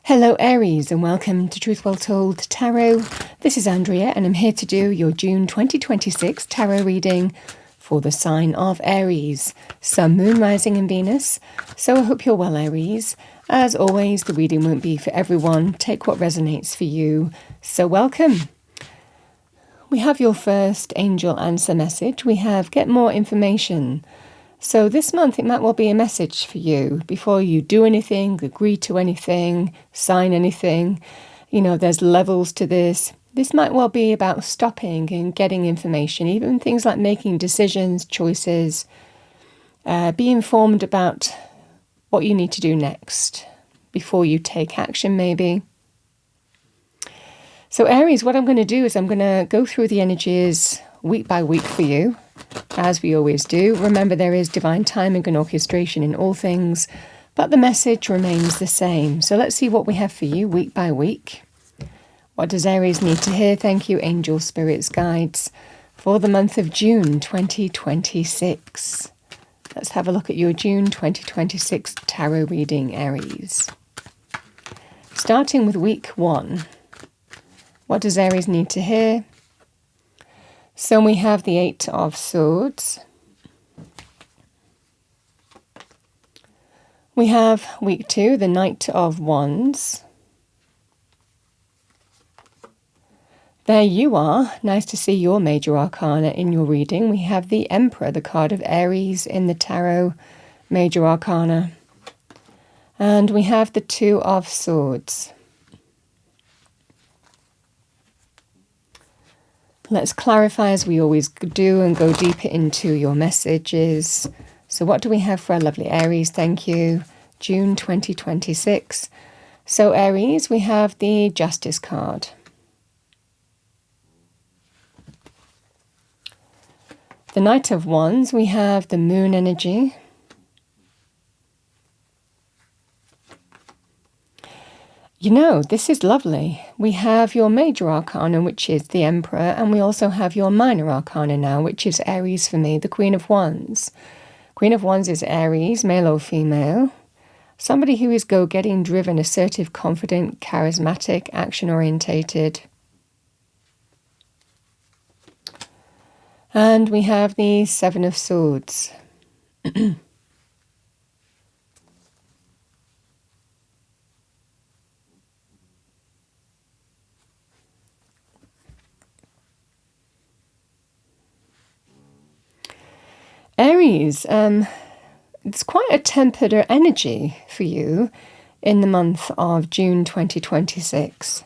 Hello Aries and welcome to Truth Well Told Tarot. This is Andrea and I'm here to do your June 2026 tarot reading for the sign of Aries, Sun, Moon, Rising and Venus. So I hope you're well, Aries. As always, the reading won't be for everyone. Take what resonates for you. So welcome. We have your first angel answer message. We have get more information. So this month it might well be a message for you before you do anything, agree to anything, sign anything. You know, there's levels to this. This might well be about stopping and getting information, even things like making decisions, choices. Be informed about what you need to do next before you take action, maybe. So Aries, what I'm going to do is I'm going to go through the energies week by week for you, as we always do. Remember, there is divine timing and orchestration in all things, but the message remains the same. So let's see what we have for you week by week. What does Aries need to hear? Thank you, angels, spirits, guides, for the month of June 2026. Let's have a look at your June 2026 tarot reading, Aries. Starting with week 1. What does Aries need to hear? So we have the 8 of Swords. We have week 2, the Knight of Wands. There you are. Nice to see your major arcana in your reading. We have the Emperor, the card of Aries in the tarot major arcana. And we have the 2 of Swords. Let's clarify as we always do and go deeper into your messages. So what do we have for our lovely Aries? Thank you. June 2026. So Aries, we have the Justice card. The Knight of Wands, we have the Moon energy. You know, this is lovely. We have your major arcana, which is the Emperor, and we also have your minor arcana now, which is Aries for me, the Queen of Wands. Queen of Wands is Aries, male or female. Somebody who is go-getting, driven, assertive, confident, charismatic, action-orientated. And we have the 7 of Swords. Aries, it's quite a tempered energy for you in the month of June 2026.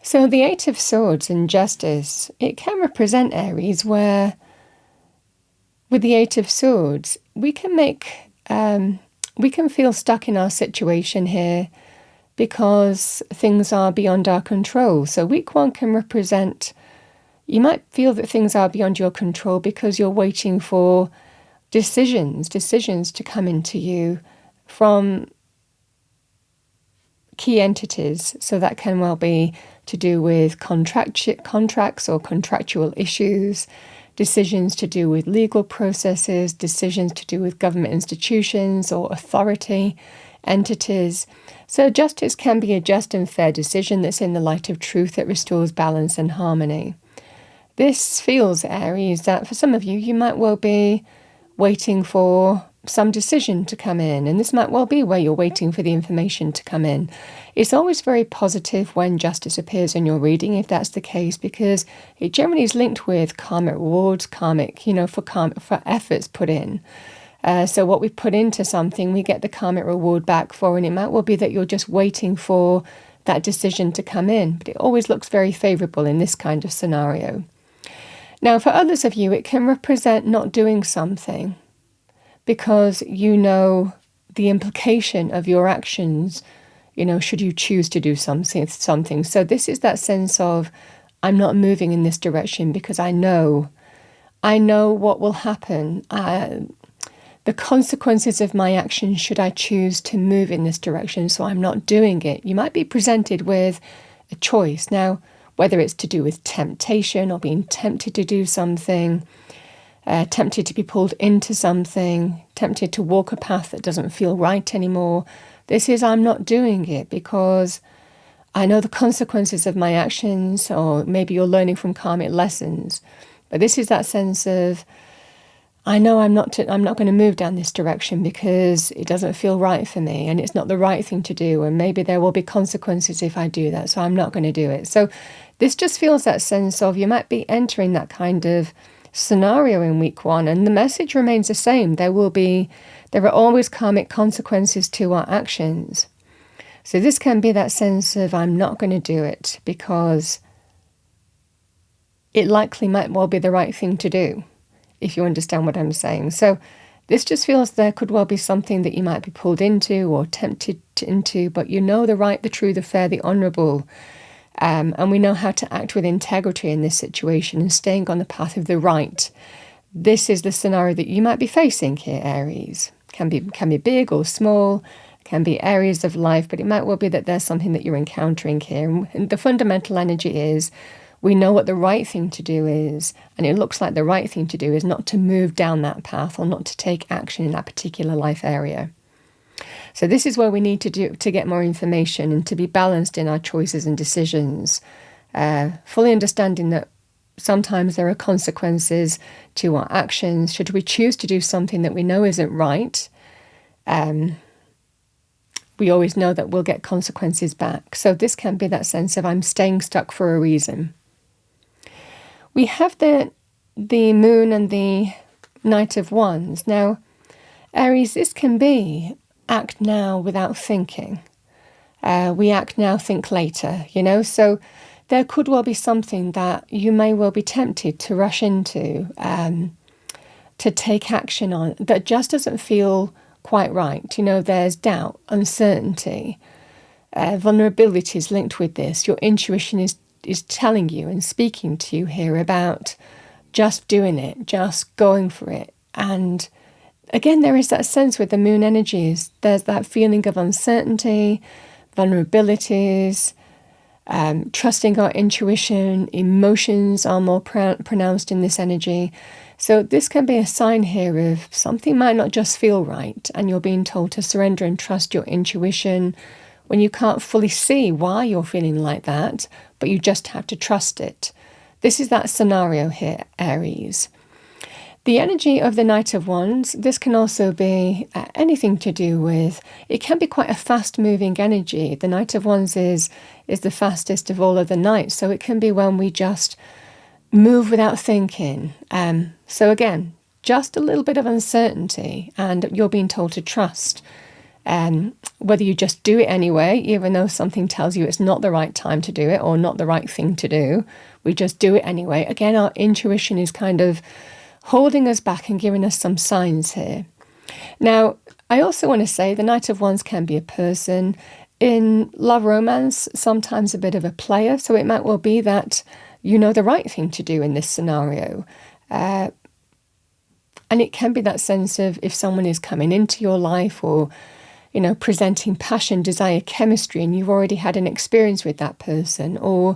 So the 8 of Swords and Justice, it can represent Aries where with the 8 of Swords, we can feel stuck in our situation here because things are beyond our control. So week 1 can represent, you might feel that things are beyond your control because you're waiting for decisions to come into you from key entities. So that can well be to do with contracts or contractual issues, decisions to do with legal processes, decisions to do with government institutions or authority entities. So justice can be a just and fair decision that's in the light of truth that restores balance and harmony. This feels, Aries, that for some of you, you might well be waiting for some decision to come in, and this might well be where you're waiting for the information to come in. It's always very positive when justice appears in your reading, if that's the case, because it generally is linked with karmic rewards, for efforts put in. So what we put into something, we get the karmic reward back for, and it might well be that you're just waiting for that decision to come in, but it always looks very favorable in this kind of scenario. Now, for others of you, it can represent not doing something because you know the implication of your actions, should you choose to do something. So this is that sense of, I'm not moving in this direction because I know what will happen. The consequences of my actions should I choose to move in this direction, so I'm not doing it. You might be presented with a choice. Now, whether it's to do with temptation or being tempted to do something, tempted to be pulled into something, tempted to walk a path that doesn't feel right anymore. This is, I'm not doing it because I know the consequences of my actions, or maybe you're learning from karmic lessons. But this is that sense of, I know I'm not going to move down this direction because it doesn't feel right for me and it's not the right thing to do, and maybe there will be consequences if I do that, so I'm not going to do it. So this just feels that sense of, you might be entering that kind of scenario in week 1, and the message remains the same. There are always karmic consequences to our actions. So this can be that sense of, I'm not going to do it because it likely might well be the right thing to do, if you understand what I'm saying. So this just feels there could well be something that you might be pulled into or tempted into, but you know the right, the true, the fair, the honourable. And we know how to act with integrity in this situation and staying on the path of the right. This is the scenario that you might be facing here, Aries. Can be big or small, can be areas of life, but it might well be that there's something that you're encountering here. And the fundamental energy is, we know what the right thing to do is, and it looks like the right thing to do is not to move down that path or not to take action in that particular life area. So this is where we need to get more information and to be balanced in our choices and decisions, fully understanding that sometimes there are consequences to our actions. Should we choose to do something that we know isn't right, we always know that we'll get consequences back. So this can be that sense of, I'm staying stuck for a reason. We have the moon and the Knight of Wands. Now, Aries, this can be act now without thinking. We act now, think later, So there could well be something that you may well be tempted to rush into, to take action on, that just doesn't feel quite right. There's doubt, uncertainty, vulnerabilities linked with this. Your intuition is telling you and speaking to you here about just doing it, just going for it. And again, there is that sense with the moon energies. There's that feeling of uncertainty, vulnerabilities, trusting our intuition. Emotions are more pronounced in this energy. So this can be a sign here of something might not just feel right, and you're being told to surrender and trust your intuition when you can't fully see why you're feeling like that, but you just have to trust it. This is that scenario here, Aries. The energy of the Knight of Wands, this can also be anything to do with, it can be quite a fast-moving energy. The Knight of Wands is the fastest of all of the knights, so it can be when we just move without thinking. So again, just a little bit of uncertainty, and you're being told to trust. Whether you just do it anyway, even though something tells you it's not the right time to do it or not the right thing to do, we just do it anyway. Again, our intuition is kind of holding us back and giving us some signs here. Now, I also want to say the Knight of Wands can be a person. In love romance, sometimes a bit of a player, so it might well be that you know the right thing to do in this scenario. And it can be that sense of, if someone is coming into your life or, presenting passion, desire, chemistry, and you've already had an experience with that person, or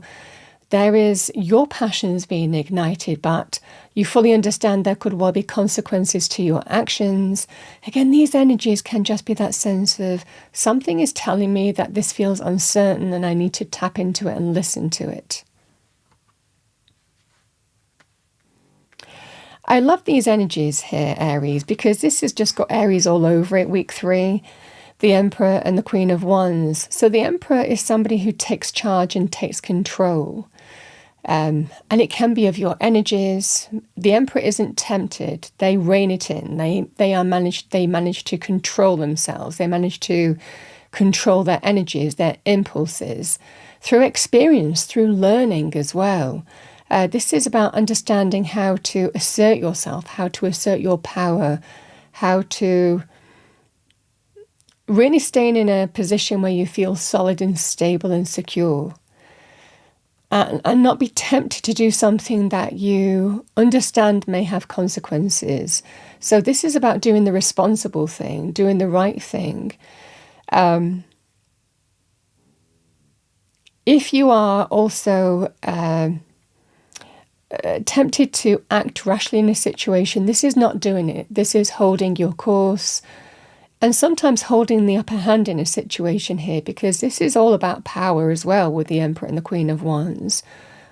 there is your passions being ignited, but you fully understand there could well be consequences to your actions. Again, these energies can just be that sense of, something is telling me that this feels uncertain and I need to tap into it and listen to it. I love these energies here, Aries, because this has just got Aries all over it, week 3. The Emperor and the Queen of Wands. So the Emperor is somebody who takes charge and takes control. And it can be of your energies. The Emperor isn't tempted. They rein it in. They manage to control themselves. They manage to control their energies, their impulses, through experience, through learning as well. This is about understanding how to assert yourself, how to assert your power, how to really staying in a position where you feel solid and stable and secure, and not be tempted to do something that you understand may have consequences. So this is about doing the responsible thing, doing the right thing. If you are also tempted to act rashly in a situation. This is not doing it. This is holding your course and sometimes holding the upper hand in a situation here, because this is all about power as well with the Emperor and the Queen of Wands.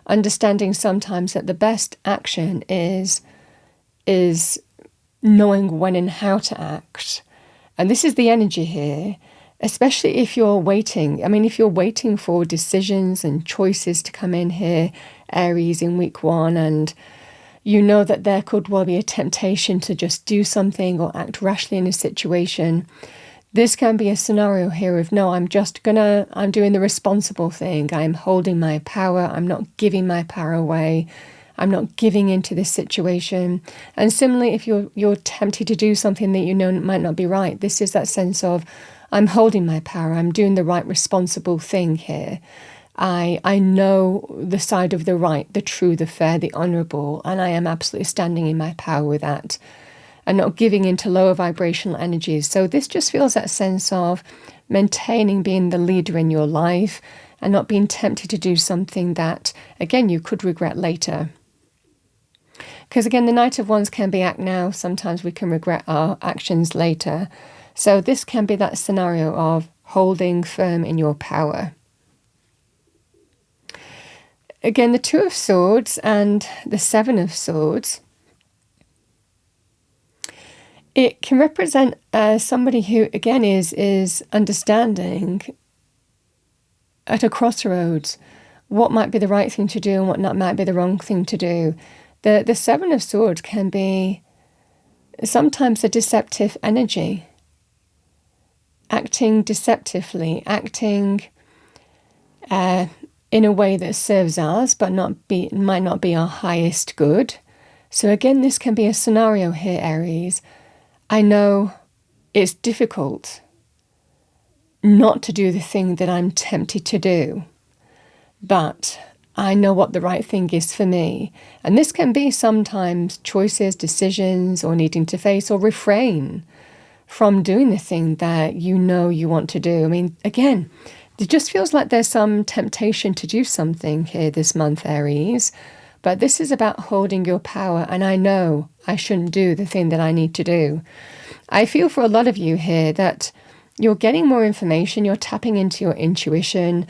Understanding sometimes that the best action is knowing when and how to act. And this is the energy here, especially if you're waiting. I mean, if you're waiting for decisions and choices to come in here, Aries, in week 1, and you know that there could well be a temptation to just do something or act rashly in a situation. This can be a scenario here of, no, I'm doing the responsible thing. I'm holding my power. I'm not giving my power away. I'm not giving into this situation. And similarly, if you're tempted to do something that you know might not be right, this is that sense of, I'm holding my power. I'm doing the right responsible thing here. I know the side of the right, the true, the fair, the honourable, and I am absolutely standing in my power with that and not giving into lower vibrational energies. So this just feels that sense of maintaining being the leader in your life and not being tempted to do something that, again, you could regret later. Because again, the Knight of Wands can be act now. Sometimes we can regret our actions later. So this can be that scenario of holding firm in your power. Again, the Two of Swords and the Seven of Swords, it can represent somebody who, again, is understanding at a crossroads what might be the right thing to do and what not might be the wrong thing to do. The Seven of Swords can be sometimes a deceptive energy, acting deceptively, acting in a way that serves us, but might not be our highest good. So again, this can be a scenario here, Aries. I know it's difficult not to do the thing that I'm tempted to do, but I know what the right thing is for me. And this can be sometimes choices, decisions, or needing to face or refrain from doing the thing that you know you want to do. I mean, again, it just feels like there's some temptation to do something here this month, Aries. But this is about holding your power, and I know I shouldn't do the thing that I need to do. I feel for a lot of you here that you're getting more information, you're tapping into your intuition,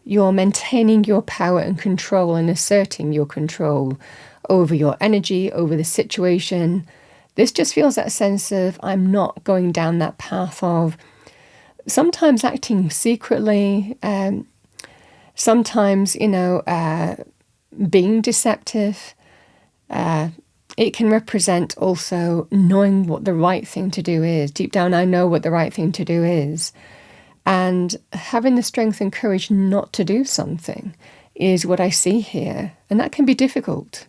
you're maintaining your power and control and asserting your control over your energy, over the situation. This just feels that sense of, I'm not going down that path of sometimes acting secretly, sometimes, being deceptive. It can represent also knowing what the right thing to do is. Deep down, I know what the right thing to do is. And having the strength and courage not to do something is what I see here. And that can be difficult.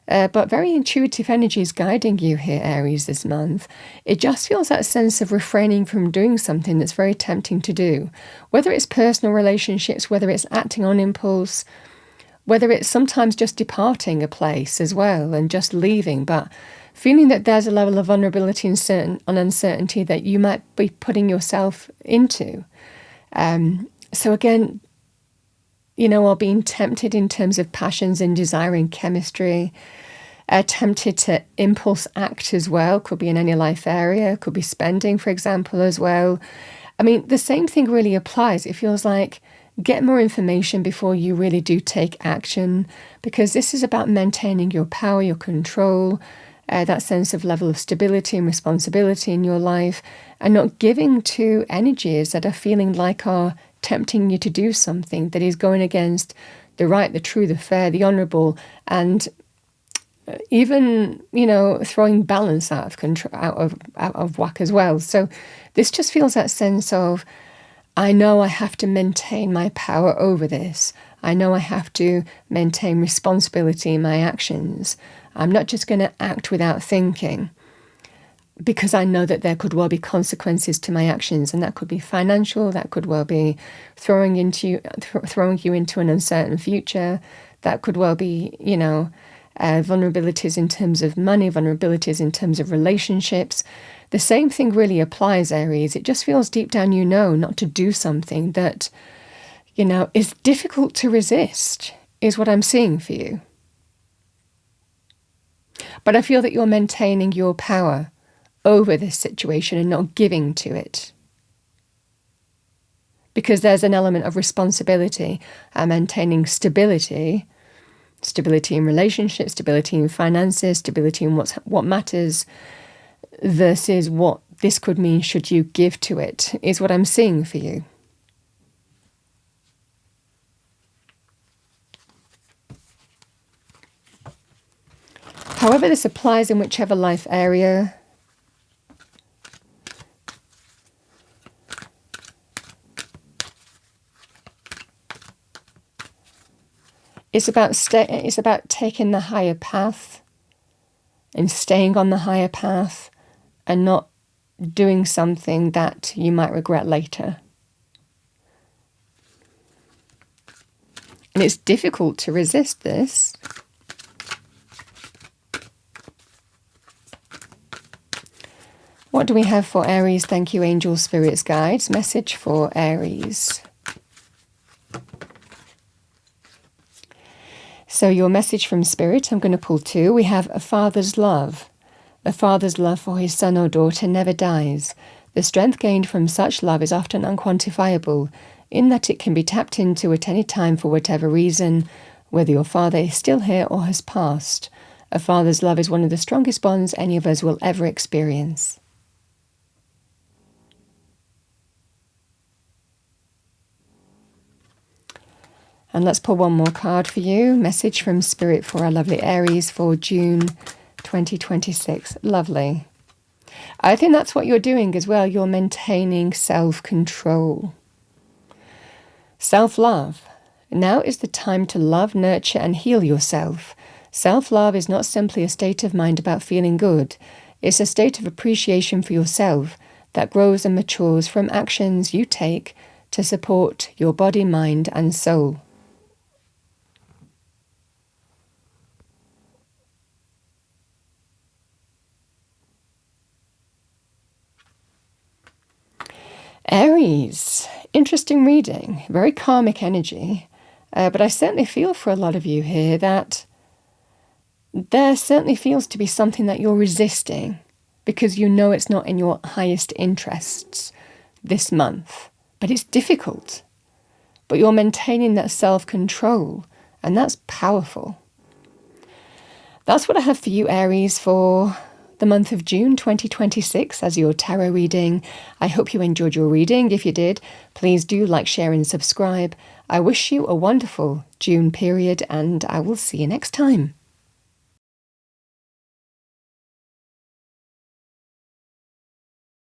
But very intuitive energy is guiding you here, Aries, this month. It just feels that sense of refraining from doing something that's very tempting to do. Whether it's personal relationships, whether it's acting on impulse, whether it's sometimes just departing a place as well and just leaving, but feeling that there's a level of vulnerability and uncertainty that you might be putting yourself into. So again, or being tempted in terms of passions and desiring chemistry, tempted to impulse act as well, could be in any life area, could be spending, for example, as well. I mean, the same thing really applies. It feels like get more information before you really do take action, because this is about maintaining your power, your control, that sense of level of stability and responsibility in your life, and not giving to energies that are feeling like are tempting you to do something that is going against the right, the true, the fair, the honourable, and even, throwing balance out of control, out of whack as well. So this just feels that sense of, I know I have to maintain my power over this. I know I have to maintain responsibility in my actions. I'm not just going to act without thinking, because I know that there could well be consequences to my actions, and that could be financial, that could well be throwing you into an uncertain future, that could well be, vulnerabilities in terms of money, vulnerabilities in terms of relationships. The same thing really applies, Aries. It just feels deep down not to do something that, is difficult to resist, is what I'm seeing for you. But I feel that you're maintaining your power over this situation and not giving to it. Because there's an element of responsibility and maintaining stability in relationships, stability in finances, stability in what matters, versus what this could mean should you give to it, is what I'm seeing for you. However this applies in whichever life area, it's about taking the higher path and staying on the higher path and not doing something that you might regret later. And it's difficult to resist this. What do we have for Aries? Thank you, angels, spirits, guides. Message for Aries. So your message from Spirit, I'm going to pull two. We have a father's love. A father's love for his son or daughter never dies. The strength gained from such love is often unquantifiable, in that it can be tapped into at any time for whatever reason, whether your father is still here or has passed. A father's love is one of the strongest bonds any of us will ever experience. And let's pull one more card for you. Message from Spirit for our lovely Aries for June 2026. Lovely. I think that's what you're doing as well. You're maintaining self-control. Self-love. Now is the time to love, nurture, and heal yourself. Self-love is not simply a state of mind about feeling good. It's a state of appreciation for yourself that grows and matures from actions you take to support your body, mind, and soul. Aries, interesting reading, very karmic energy, but I certainly feel for a lot of you here that there certainly feels to be something that you're resisting because you know it's not in your highest interests this month, but it's difficult. But you're maintaining that self-control, and that's powerful. That's what I have for you, Aries, for the month of June 2026 as your tarot reading. I hope you enjoyed your reading. If you did, please do like, share and subscribe. I wish you a wonderful June period, and I will see you next time.